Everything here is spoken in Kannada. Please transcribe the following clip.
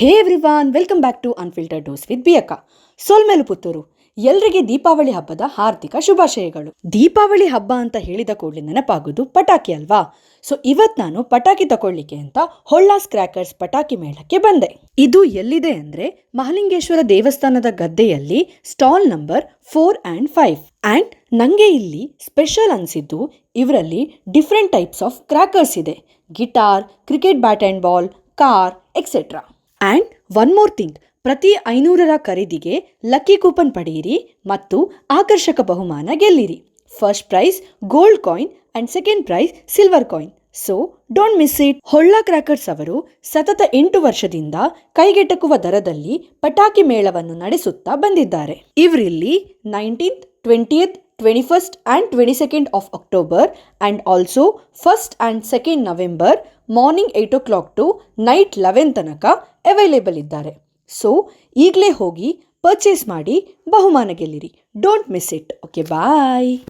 Hey everyone, welcome back to unfiltered dose with B ಅಕ್ಕ. ಸೋಲ್ಮೇಲು ಪುತ್ತೂರು. ಎಲ್ರಿಗೆ ದೀಪಾವಳಿ ಹಬ್ಬದ ಹಾರ್ದಿಕ ಶುಭಾಶಯಗಳು. ದೀಪಾವಳಿ ಹಬ್ಬ ಅಂತ ಹೇಳಿದ ಕೂಡಲೇ ನೆನಪಾಗೋದು ಪಟಾಕಿ ಅಲ್ವಾ? ಸೊ ಇವತ್ತು ನಾನು ಪಟಾಕಿ ತಗೊಳ್ಳಿಕ್ಕೆ ಅಂತ ಹೊಳ್ಳಾಸ್ ಕ್ರ್ಯಾಕರ್ಸ್ ಪಟಾಕಿ ಮೇಳಕ್ಕೆ ಬಂದೆ. ಇದು ಎಲ್ಲಿದೆ ಅಂದ್ರೆ ಮಹಾಲಿಂಗೇಶ್ವರ ದೇವಸ್ಥಾನದ ಗದ್ದೆಯಲ್ಲಿ ಸ್ಟಾಲ್ ನಂಬರ್ 4 and 5. ಅಂಡ್ ನಂಗೆ ಇಲ್ಲಿ ಸ್ಪೆಷಲ್ ಅನ್ಸಿದ್ದು ಇವರಲ್ಲಿ ಡಿಫ್ರೆಂಟ್ ಟೈಪ್ಸ್ ಆಫ್ ಕ್ರ್ಯಾಕರ್ಸ್ ಇದೆ. Guitar, cricket bat and ball, car etcetera. And one more thing, ಪ್ರತಿ 500ರ ಖರೀದಿಗೆ ಲಕ್ಕಿ ಕೂಪನ್ ಪಡೆಯಿರಿ ಮತ್ತು ಆಕರ್ಷಕ ಬಹುಮಾನ ಗೆಲ್ಲಿರಿ. First prize gold coin and second prize silver coin. So don't miss it. Holla crackers ಅವರು ಸತತ 8 ವರ್ಷದಿಂದ ಕೈಗೆಟಕುವ ದರದಲ್ಲಿ ಪಟಾಕಿ ಮೇಳವನ್ನು ನಡೆಸುತ್ತಾ ಬಂದಿದ್ದಾರೆ. ಇವರಲ್ಲಿ 19th, 20th, 21st and 22nd of October and also 1st and 2nd November morning 8 o'clock to night 11 ತನಕ ಅವೈಲೇಬಲ್ ಇದ್ದಾರೆ. ಸೊ ಈಗಲೇ ಹೋಗಿ ಪರ್ಚೇಸ್ ಮಾಡಿ ಬಹುಮಾನ ಗೆಲ್ಲಿರಿ. Don't miss it. Okay, bye.